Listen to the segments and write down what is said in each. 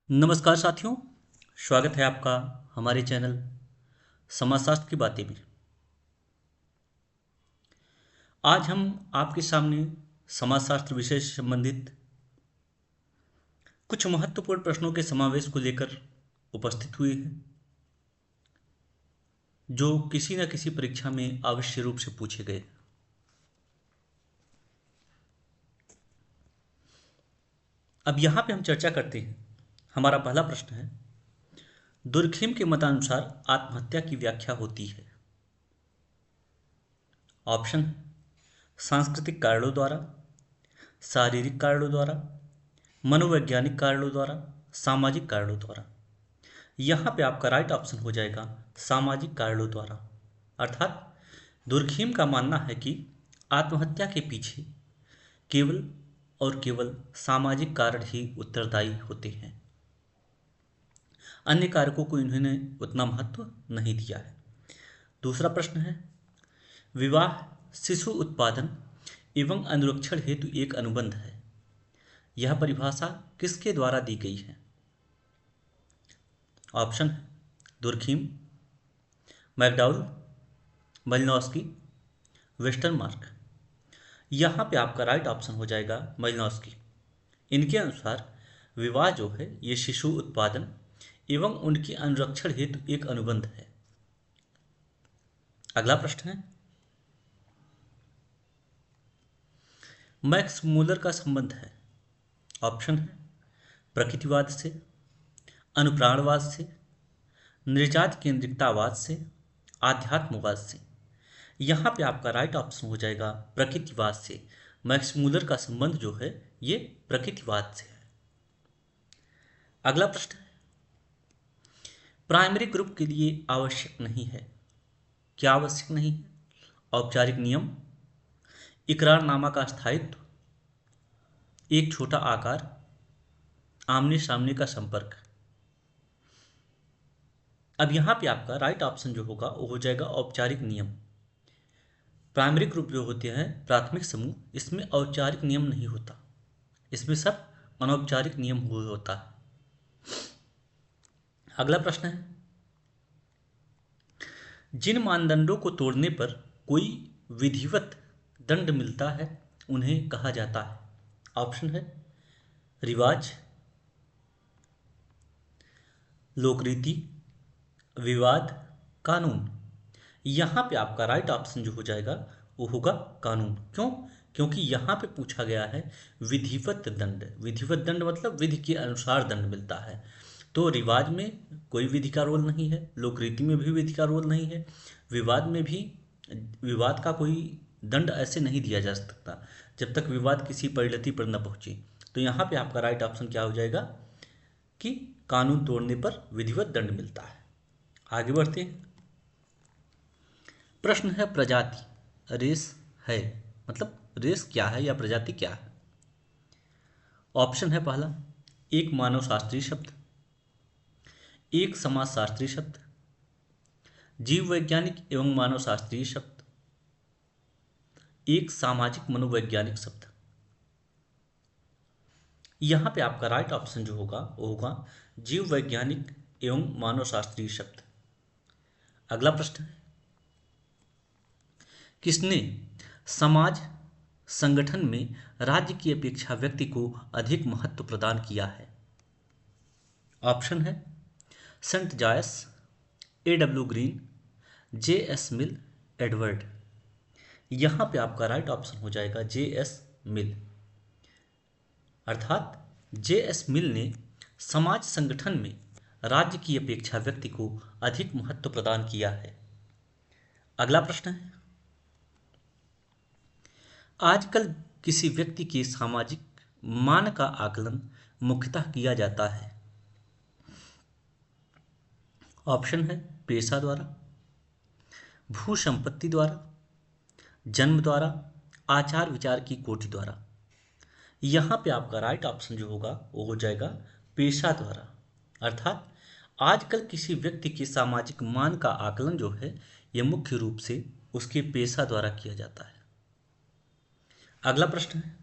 नमस्कार साथियों, स्वागत है आपका हमारे चैनल समाजशास्त्र की बातें में। आज हम आपके सामने समाजशास्त्र विषय से संबंधित कुछ महत्वपूर्ण प्रश्नों के समावेश को लेकर उपस्थित हुए हैं, जो किसी न किसी परीक्षा में अवश्य रूप से पूछे गए। अब यहाँ पे हम चर्चा करते हैं। हमारा पहला प्रश्न है, दुर्खिम के मतानुसार आत्महत्या की व्याख्या होती है। ऑप्शन: सांस्कृतिक कारणों द्वारा, शारीरिक कारणों द्वारा, मनोवैज्ञानिक कारणों द्वारा, सामाजिक कारणों द्वारा। यहाँ पे आपका राइट ऑप्शन हो जाएगा सामाजिक कारणों द्वारा। अर्थात दुर्खिम का मानना है कि आत्महत्या के पीछे केवल और केवल सामाजिक कारण ही उत्तरदायी होते हैं। अन्य कारकों को इन्होंने उतना महत्व नहीं दिया है। दूसरा प्रश्न है, विवाह शिशु उत्पादन एवं अनुरक्षण हेतु एक अनुबंध है। यह परिभाषा किसके द्वारा दी गई है? Option: Durkheim, McDowell, Malinowski, Westermarck. यहाँ पे आपका राइट ऑप्शन हो जाएगा मलिनोव्स्की। इनके अनुसार विवाह जो है ये शिशु उत्पादन एवं उनके अनुरक्षण हेतु एक अनुबंध है। अगला प्रश्न है, मैक्स मूलर का संबंध है। ऑप्शन है प्रकृतिवाद से, अनुप्राणवाद से, निर्जात केंद्रिकतावाद से, आध्यात्मवाद से। यहाँ पे आपका राइट ऑप्शन हो जाएगा प्रकृतिवाद से। मैक्स मूलर का संबंध जो है ये प्रकृतिवाद से है। अगला प्रश्न है, प्राइमरी ग्रुप के लिए आवश्यक नहीं है। क्या आवश्यक नहीं है? औपचारिक नियम, इकरारनामा का स्थायित्व, एक छोटा आकार, आमने सामने का संपर्क। अब यहाँ पे आपका राइट ऑप्शन जो होगा वो हो जाएगा औपचारिक नियम। प्राइमरी ग्रुप जो होते हैं प्राथमिक समूह, इसमें औपचारिक नियम नहीं होता, इसमें सब अनौपचारिक नियम हुए होता है। अगला प्रश्न है, जिन मानदंडों को तोड़ने पर कोई विधिवत दंड मिलता है उन्हें कहा जाता है। ऑप्शन है रिवाज, लोकरीति, विवाद, कानून। यहाँ पे आपका राइट ऑप्शन जो हो जाएगा वो होगा कानून। क्यों? क्योंकि यहाँ पे पूछा गया है विधिवत दंड। विधिवत दंड मतलब विधि के अनुसार दंड मिलता है। तो रिवाज में कोई विधि का रोल नहीं है, लोकरीति में भी विधि का रोल नहीं है, विवाद में भी विवाद का कोई दंड ऐसे नहीं दिया जा सकता जब तक विवाद किसी परिणति पर न पहुंचे। तो यहाँ पे आपका राइट ऑप्शन क्या हो जाएगा कि कानून तोड़ने पर विधिवत दंड मिलता है। आगे बढ़ते हैं। प्रश्न है, प्रजाति रेस है, मतलब रेस क्या है या प्रजाति क्या है? ऑप्शन है पहला एक मानव शास्त्रीय शब्द, एक समाजशास्त्रीय शब्द, जीव वैज्ञानिक एवं मानव शास्त्रीय शब्द, एक सामाजिक मनोवैज्ञानिक शब्द। यहाँ पे आपका राइट ऑप्शन जो होगा वो होगा जीव वैज्ञानिक एवं मानव शास्त्रीय शब्द। अगला प्रश्न है, किसने समाज संगठन में राज्य की अपेक्षा व्यक्ति को अधिक महत्व प्रदान किया है? ऑप्शन है saint Joyce, A.W. Green, J.S. Mill, Edward. यहाँ पे आपका राइट ऑप्शन हो जाएगा J.S. मिल। अर्थात J.S. मिल ने समाज संगठन में राज्य की अपेक्षा व्यक्ति को अधिक महत्व प्रदान किया है। अगला प्रश्न है, आजकल किसी व्यक्ति के सामाजिक मान का आकलन मुख्यतः किया जाता है। ऑप्शन है पेशा द्वारा, भू संपत्ति द्वारा, जन्म द्वारा, आचार विचार की कोटि द्वारा। यहाँ पे आपका राइट ऑप्शन जो होगा वो हो जाएगा पेशा द्वारा। अर्थात आजकल किसी व्यक्ति के सामाजिक मान का आकलन जो है यह मुख्य रूप से उसके पेशा द्वारा किया जाता है। अगला प्रश्न है,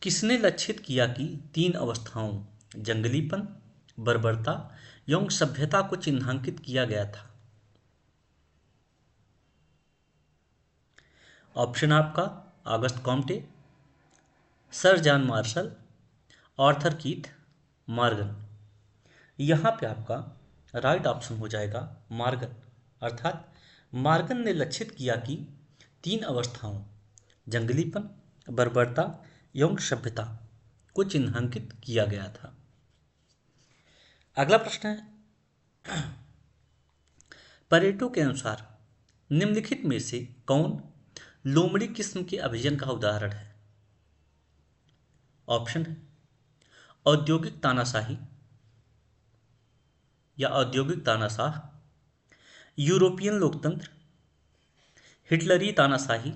किसने लक्षित किया कि तीन अवस्थाओं जंगलीपन, बर्बरता एवं सभ्यता को चिन्हांकित किया गया था? ऑप्शन आपका August Comte, sir John Marshall, Arthur Keith, Morgan. यहाँ पे आपका राइट ऑप्शन हो जाएगा मॉर्गन। अर्थात मॉर्गन ने लक्षित किया कि तीन अवस्थाओं जंगलीपन, बर्बरता एवं सभ्यता को चिन्हांकित किया गया था। अगला प्रश्न है, परेटो के अनुसार निम्नलिखित में से कौन लोमड़ी किस्म के अभिजन का उदाहरण है? ऑप्शन है औद्योगिक तानाशाही या औद्योगिक तानाशाह, यूरोपियन लोकतंत्र, हिटलरी तानाशाही,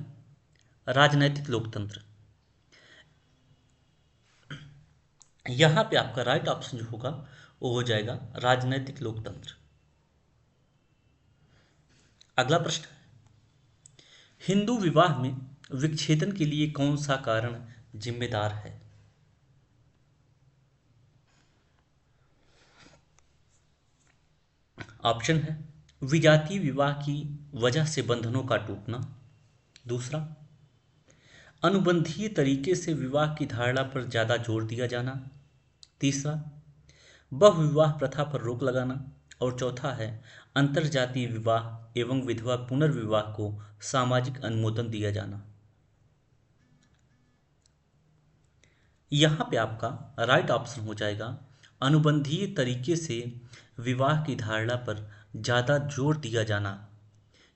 राजनैतिक लोकतंत्र। यहां पे आपका राइट ऑप्शन जो होगा वो हो जाएगा राजनैतिक लोकतंत्र। अगला प्रश्न है, हिंदू विवाह में विच्छेदन के लिए कौन सा कारण जिम्मेदार है? ऑप्शन है विजातीय विवाह की वजह से बंधनों का टूटना, दूसरा अनुबंधीय तरीके से विवाह की धारणा पर ज्यादा जोर दिया जाना, तीसरा बहुविवाह प्रथा पर रोक लगाना, और चौथा है अंतरजातीय विवाह एवं विधवा पुनर्विवाह को सामाजिक अनुमोदन दिया जाना। यहाँ पे आपका राइट ऑप्शन हो जाएगा अनुबंधीय तरीके से विवाह की धारणा पर ज़्यादा जोर दिया जाना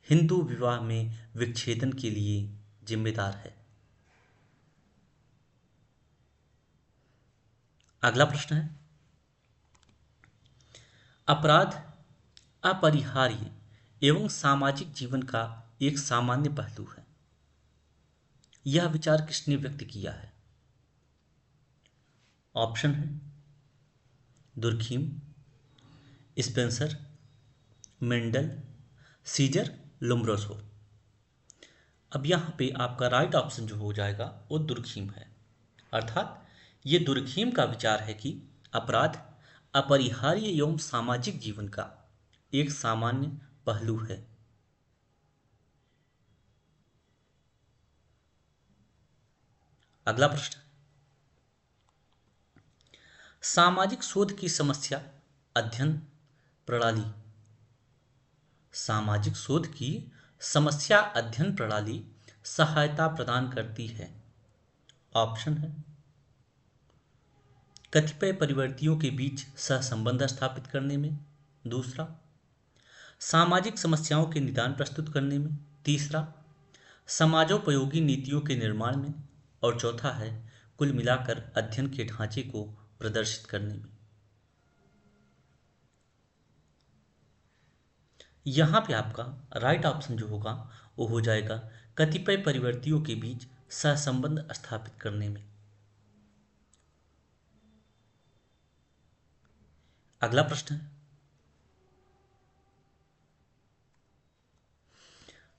हिंदू विवाह में विच्छेदन के लिए जिम्मेदार है। अगला प्रश्न है, अपराध अपरिहार्य एवं सामाजिक जीवन का एक सामान्य पहलू है, यह विचार किसने व्यक्त किया है? ऑप्शन है Durkheim, Spencer, Mendel, Caesar, Lombroso. अब यहाँ पे आपका राइट ऑप्शन जो हो जाएगा वो दुर्खीम है। अर्थात ये दुर्खीम का विचार है कि अपराध अपरिहार्य एवं सामाजिक जीवन का एक सामान्य पहलू है। अगला प्रश्न, सामाजिक शोध की समस्या अध्ययन प्रणाली, सामाजिक शोध की समस्या अध्ययन प्रणाली सहायता प्रदान करती है। ऑप्शन है कतिपय परिवर्तियों के बीच सहसंबंध स्थापित करने में, दूसरा सामाजिक समस्याओं के निदान प्रस्तुत करने में, तीसरा समाजोपयोगी नीतियों के निर्माण में, और चौथा है कुल मिलाकर अध्ययन के ढांचे को प्रदर्शित करने में। यहाँ पे आपका राइट ऑप्शन जो होगा वो हो जाएगा कतिपय परिवर्तियों के बीच सहसंबंध स्थापित करने में। अगला प्रश्न है,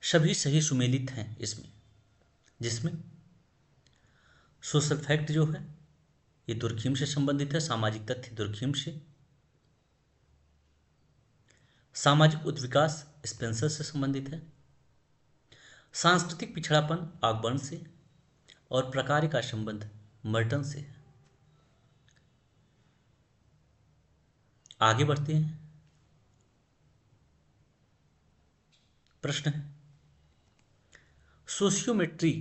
सभी सही सुमेलित हैं इसमें, जिसमें सोशल फैक्ट जो है ये दुर्खीम से संबंधित है, सामाजिक तथ्य दुर्खीम से, सामाजिक उद्विकास स्पेंसर से संबंधित है, सांस्कृतिक पिछड़ापन ऑकबर्न से, और प्रकार का संबंध मर्टन से है। आगे बढ़ते हैं। प्रश्न है, सोशियोमेट्री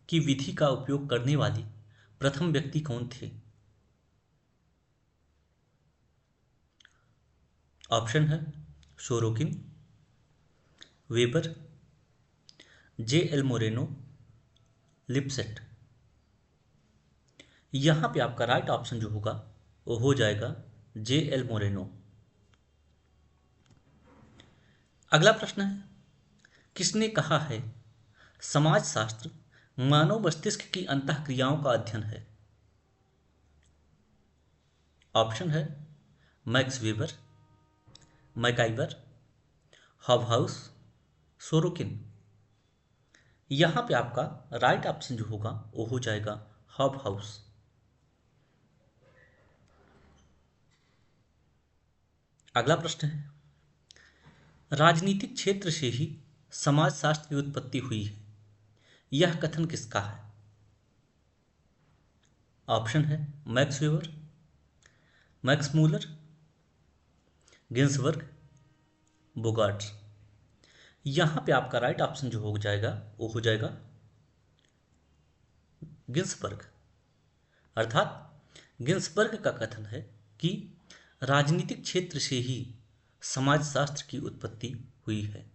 की विधि का उपयोग करने वाली प्रथम व्यक्ति कौन थे? ऑप्शन है Sorokin, weber, J L Moreno, Lipset. यहां पे आपका राइट ऑप्शन जो होगा वो हो जाएगा जे एल मोरेनो। अगला प्रश्न है, किसने कहा है समाजशास्त्र मानव मस्तिष्क की अंतःक्रियाओं का अध्ययन है? ऑप्शन है Max Weber, MacIver, Hobhouse, Sorokin. यहाँ पे आपका राइट ऑप्शन जो होगा वो हो जाएगा हॉबहाउस। अगला प्रश्न है, राजनीतिक क्षेत्र से ही समाजशास्त्र की उत्पत्ति हुई है, यह कथन किसका है? ऑप्शन है Max Weber, Max Muller, Ginsberg, Bogardus. यहां पे आपका राइट ऑप्शन जो हो जाएगा वो हो जाएगा गिन्सबर्ग। अर्थात गिन्सबर्ग का कथन है कि राजनीतिक क्षेत्र से ही समाजशास्त्र की उत्पत्ति हुई है।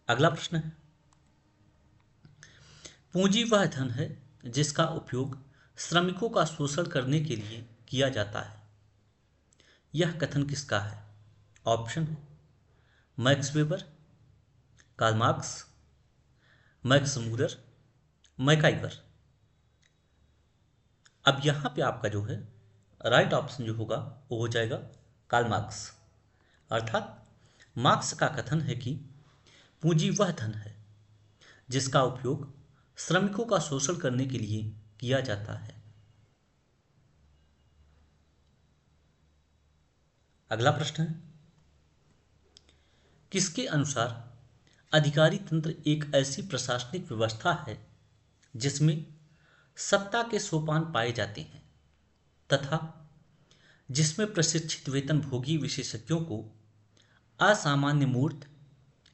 अगला प्रश्न है, पूंजी वह धन है जिसका उपयोग श्रमिकों का शोषण करने के लिए किया जाता है, यह कथन किसका है? ऑप्शन है Max Weber, Karl Marx, Max Muller, MacIver. अब यहां पे आपका जो है राइट ऑप्शन जो होगा वो हो जाएगा कार्ल मार्क्स। अर्थात मार्क्स का कथन है कि पूंजी वह धन है जिसका उपयोग श्रमिकों का शोषण करने के लिए किया जाता है। अगला प्रश्न है, किसके अनुसार अधिकारी तंत्र एक ऐसी प्रशासनिक व्यवस्था है जिसमें सत्ता के सोपान पाए जाते हैं तथा जिसमें प्रशिक्षित वेतनभोगी विशेषज्ञों को असामान्य मूर्त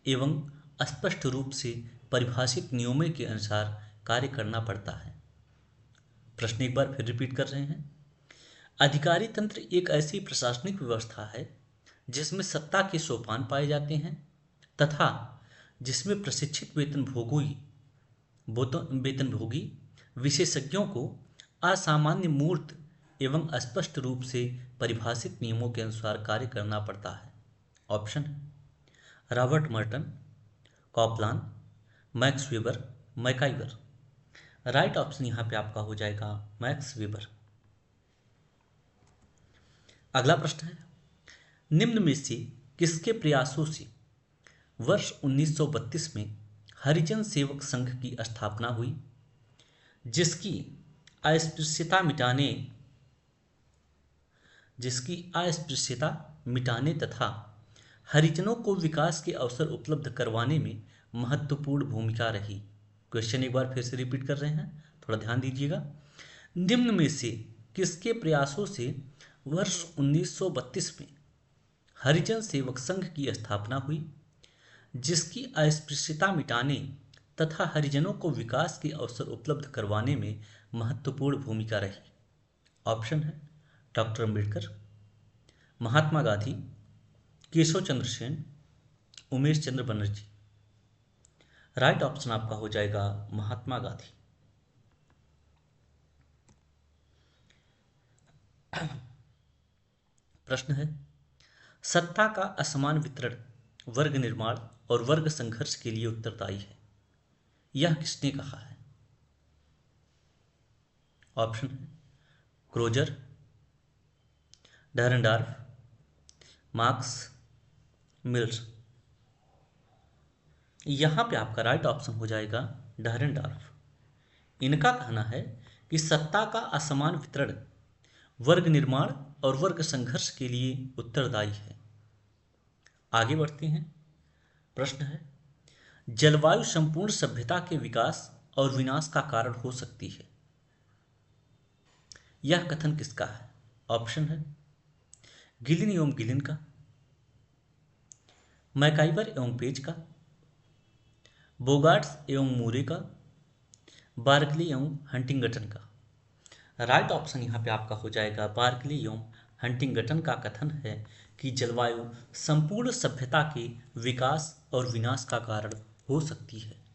एवं स्पष्ट रूप से परिभाषित नियमों के अनुसार कार्य करना पड़ता है? प्रश्न एक बार फिर रिपीट कर रहे हैं। अधिकारी तंत्र एक ऐसी प्रशासनिक व्यवस्था है जिसमें सत्ता के सोपान पाए जाते हैं तथा जिसमें प्रशिक्षित वेतनभोगी विशेषज्ञों को असामान्य मूर्त एवं स्पष्ट रूप से परिभाषित नियमों के अनुसार कार्य करना पड़ता है। ऑप्शन है Robert Merton, Kaplan, Max Weber, MacIver. Right option यहां पे आपका हो जाएगा मैक्स वेबर। अगला प्रश्न है, निम्न में से किसके प्रयासों से वर्ष 1932 में हरिजन सेवक संघ की स्थापना हुई, जिसकी अस्पृश्यता मिटाने तथा हरिजनों को विकास के अवसर उपलब्ध करवाने में महत्वपूर्ण भूमिका रही? क्वेश्चन एक बार फिर से रिपीट कर रहे हैं, थोड़ा ध्यान दीजिएगा। निम्न में से किसके प्रयासों से वर्ष 1932 में हरिजन सेवक संघ की स्थापना हुई, जिसकी अस्पृश्यता मिटाने तथा हरिजनों को विकास के अवसर उपलब्ध करवाने में महत्वपूर्ण भूमिका रही? ऑप्शन है doctor Ambedkar, Mahatma Gandhi, Keshav Chandra Sen, Umesh Chandra Banerjee. Right option आपका हो जाएगा महात्मा गांधी। प्रश्न है, सत्ता का असमान वितरण वर्ग निर्माण और वर्ग संघर्ष के लिए उत्तरदायी है, यह किसने कहा है? ऑप्शन है क्रोजर, डहरनडार्फ, मार्क्स, मिल्स। यहां पे आपका राइट ऑप्शन हो जाएगा डहरनडार्फ। इनका कहना है कि सत्ता का असमान वितरण वर्ग निर्माण और वर्ग संघर्ष के लिए उत्तरदायी है। आगे बढ़ते हैं। प्रश्न है, जलवायु संपूर्ण सभ्यता के विकास और विनाश का कारण हो सकती है, यह कथन किसका है? ऑप्शन है गिलिन एवं गिलिन का, मैकाइवर एवं पेज का, बोगार्ट्स एवं मूरे का, बार्कले एवं हंटिंगटन का। राइट ऑप्शन यहाँ पे आपका हो जाएगा बार्कले एवं हंटिंगटन का कथन है कि जलवायु संपूर्ण सभ्यता के विकास और विनाश का कारण हो सकती है।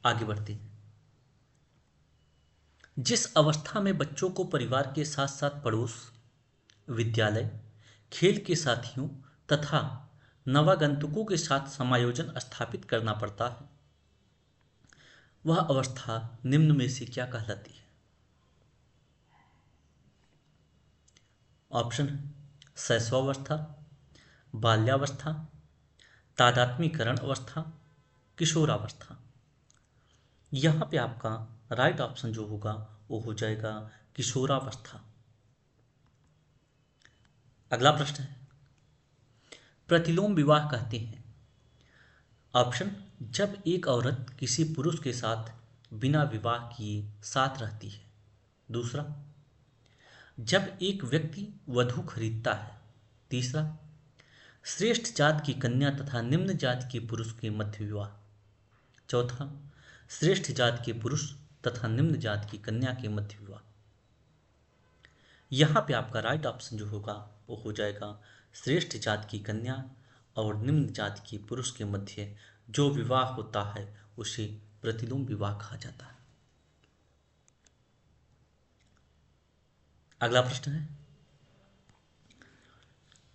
आगे बढ़ते हैं। जिस अवस्था में बच्चों को परिवार के साथ साथ पड़ोस, विद्यालय, खेल के साथियों तथा नवागंतुकों के साथ समायोजन स्थापित करना पड़ता है, वह अवस्था निम्न में से क्या कहलाती है? ऑप्शन शैशवावस्था, बाल्यावस्था, तादात्म्यकरण अवस्था, किशोरावस्था। यहाँ पे आपका राइट ऑप्शन जो होगा वो हो जाएगा किशोरावस्था। अगला प्रश्न है, प्रतिलोम विवाह कहते हैं। ऑप्शन, जब एक औरत किसी पुरुष के साथ बिना विवाह किए साथ रहती है। दूसरा, जब एक व्यक्ति वधू खरीदता है। तीसरा, श्रेष्ठ जात की कन्या तथा निम्न जात के पुरुष के मध्य विवाह। चौथा, श्रेष्ठ जात के पुरुष तथा निम्न जात की कन्या के मध्य विवाह। यहाँ पे आपका राइट ऑप्शन जो होगा वो हो जाएगा श्रेष्ठ जात की कन्या और निम्न जात के पुरुष के मध्य जो विवाह होता है उसे प्रतिलोम विवाह कहा जाता है। अगला प्रश्न है,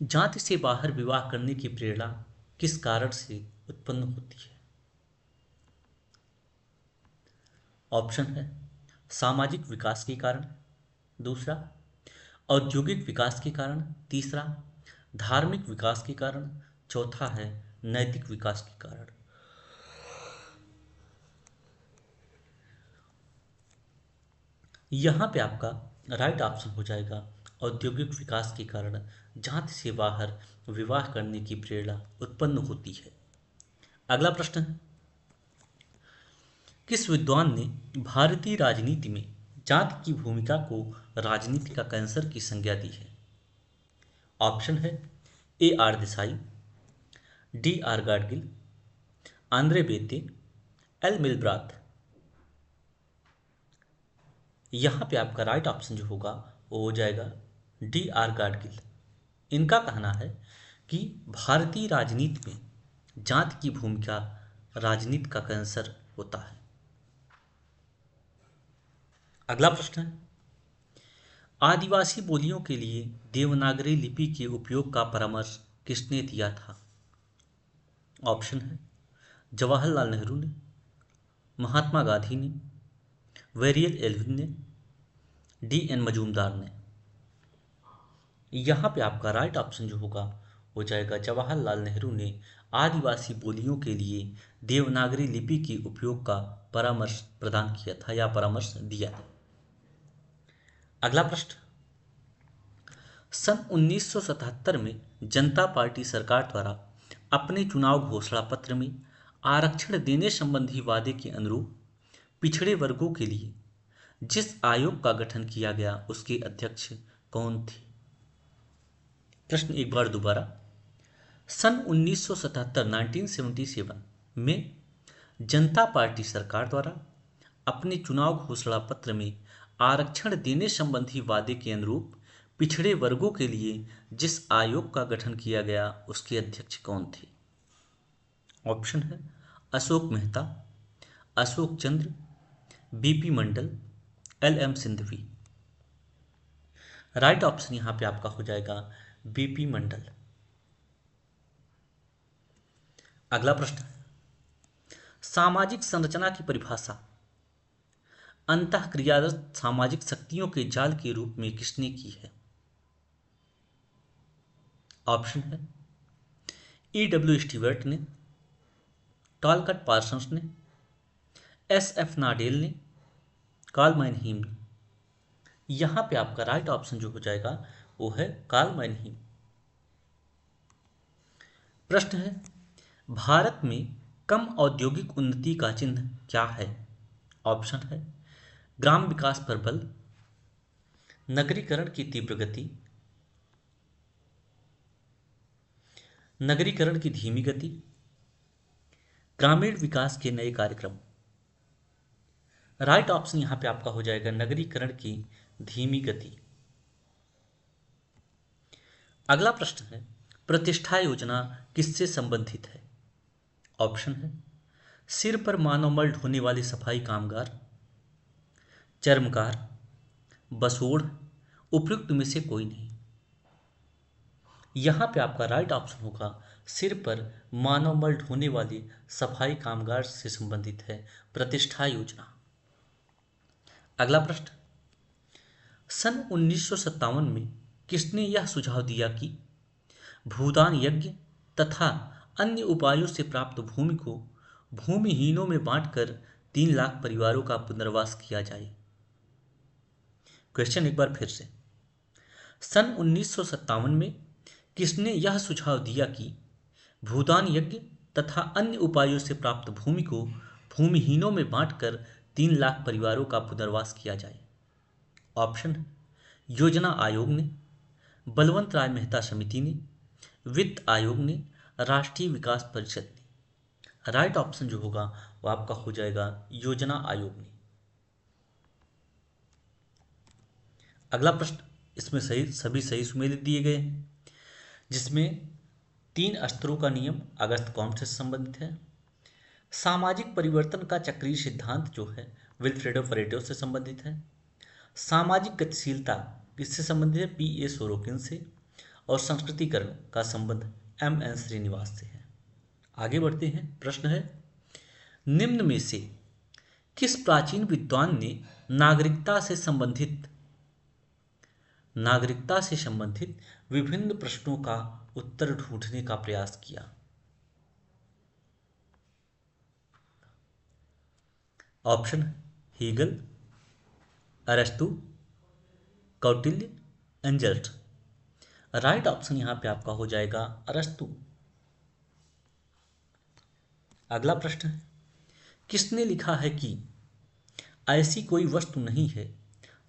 जाति से बाहर विवाह करने की प्रेरणा किस कारण से उत्पन्न होती है। ऑप्शन है, सामाजिक विकास के कारण। दूसरा, औद्योगिक विकास के कारण। तीसरा, धार्मिक विकास के कारण। चौथा है नैतिक विकास के कारण। यहाँ पे आपका राइट ऑप्शन हो जाएगा औद्योगिक विकास के कारण जाति से बाहर विवाह करने की प्रेरणा उत्पन्न होती है। अगला प्रश्न है, किस विद्वान ने भारतीय राजनीति में जाति की भूमिका को राजनीति का कैंसर की संज्ञा दी है। ऑप्शन है, A R Desai, D R Gadgil, Andre Beteille, L Milbrath. यहाँ पे आपका राइट ऑप्शन जो होगा वो हो जाएगा डी आर गाडगिल। इनका कहना है कि भारतीय राजनीति में जाति की भूमिका राजनीति का कैंसर होता है। अगला प्रश्न है, आदिवासी बोलियों के लिए देवनागरी लिपि के उपयोग का परामर्श किसने दिया था। ऑप्शन है, जवाहरलाल नेहरू ने, महात्मा गांधी ने, वेरियल एल्विन ने, डी एन मजूमदार ने। यहाँ पे आपका राइट ऑप्शन जो होगा हो जाएगा जवाहरलाल नेहरू ने आदिवासी बोलियों के लिए देवनागरी लिपि के उपयोग का परामर्श प्रदान किया था या परामर्श दिया था। अगला प्रश्न, सन 1977 में जनता पार्टी सरकार द्वारा अपने चुनाव घोषणा पत्र में आरक्षण देने संबंधी वादे के अनुरूप पिछड़े वर्गों के लिए जिस आयोग का गठन किया गया उसके अध्यक्ष कौन थे। प्रश्न एक बार दोबारा, सन 1977 में जनता पार्टी सरकार द्वारा अपने चुनाव घोषणा पत्र में आरक्षण देने संबंधी वादे के अनुरूप पिछड़े वर्गों के लिए जिस आयोग का गठन किया गया उसके अध्यक्ष कौन थे। ऑप्शन है, Ashok Mehta, Ashok Chandra, B P Mandal, L M Singhvi. Right option यहां पे आपका हो जाएगा बीपी मंडल। अगला प्रश्न, सामाजिक संरचना की परिभाषा अंतःक्रियारत सामाजिक शक्तियों के जाल के रूप में किसने की है। ऑप्शन है, ई डब्ल्यू स्टीवर्ट ने, टॉलकट पार्सन्स ने, एस एफ नाडेल ने, कार्ल मैनहीम ने। यहां पे आपका राइट ऑप्शन जो हो जाएगा वो है कार्ल मैनहीम। प्रश्न है, भारत में कम औद्योगिक उन्नति का चिन्ह क्या है। ऑप्शन है, ग्राम विकास पर बल, नगरीकरण की तीव्र गति, नगरीकरण की धीमी गति, ग्रामीण विकास के नए कार्यक्रम। राइट ऑप्शन यहां पे आपका हो जाएगा नगरीकरण की धीमी गति। अगला प्रश्न है, प्रतिष्ठा योजना किससे संबंधित है। ऑप्शन है, सिर पर मानवमल ढोने वाले सफाई कामगार, चर्मकार, बसोड़, उपयुक्त में से कोई नहीं। यहां पे आपका राइट ऑप्शन होगा सिर पर मानवमल ढोने वाले सफाई कामगार से संबंधित है प्रतिष्ठा योजना। अगला प्रश्न, सन 1957 में किसने यह सुझाव दिया कि भूदान यज्ञ तथा अन्य उपायों से प्राप्त भूमि को भूमिहीनों में बांटकर 3 लाख परिवारों का पुनर्वास किया जाए। क्वेश्चन एक बार फिर से, सन 1957 में किसने यह सुझाव दिया कि भूदान यज्ञ तथा अन्य उपायों से प्राप्त भूमि को भूमिहीनों में बांटकर 3 लाख परिवारों का पुनर्वास किया जाए? ऑप्शन: योजना आयोग ने, बलवंत राय मेहता समिति ने, वित्त आयोग ने, राष्ट्रीय विकास परिषद ने। राइट ऑप्शन जो होगा वो आपका हो जाएगा योजना आयोग ने। अगला प्रश्न, इसमें सभी सही सुमेलित दिए गए हैं, जिसमें 3 स्तरों का नियम अगस्त कॉम्ट से संबंधित है। सामाजिक परिवर्तन का चक्रीय सिद्धांत जो है विल्फ्रेडो परेटो से संबंधित है। सामाजिक गतिशीलता किससे संबंधित है? पी ए सोरोकिन से। और संस्कृतिकरण का संबंध एम एन श्रीनिवास से है। आगे बढ़ते हैं। प्रश्न है, निम्न में से किस प्राचीन विद्वान ने नागरिकता से संबंधित विभिन्न प्रश्नों का उत्तर ढूंढने का प्रयास किया? ऑप्शन: हीगल, अरस्तु, कौटिल्य, एंजल्स। राइट ऑप्शन यहां पे आपका हो जाएगा अरस्तु। अगला प्रश्न है, किसने लिखा है कि ऐसी कोई वस्तु नहीं है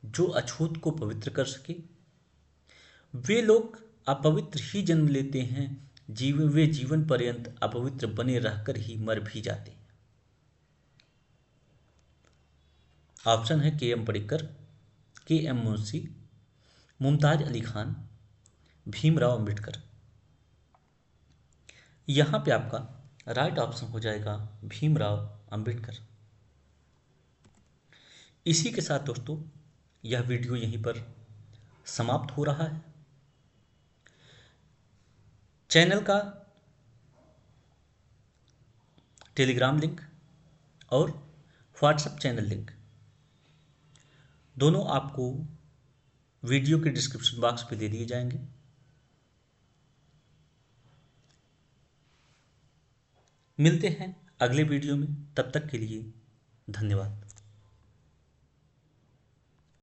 जो अछूत को पवित्र कर सके? वे लोग अपवित्र ही जन्म लेते हैं, वे जीवन पर्यंत अपवित्र बने रहकर ही मर भी जाते हैं। ऑप्शन है के एम पडिक्कर, के एम मुंशी, मुमताज अली खान, भीमराव अंबेडकर। यहां पे आपका राइट ऑप्शन हो जाएगा भीमराव अंबेडकर। इसी के साथ दोस्तों यह वीडियो यहीं पर समाप्त हो रहा है। चैनल का टेलीग्राम लिंक और व्हाट्सएप चैनल लिंक दोनों आपको वीडियो के डिस्क्रिप्शन बॉक्स पे दे दिए जाएंगे। मिलते हैं अगले वीडियो में, तब तक के लिए धन्यवाद।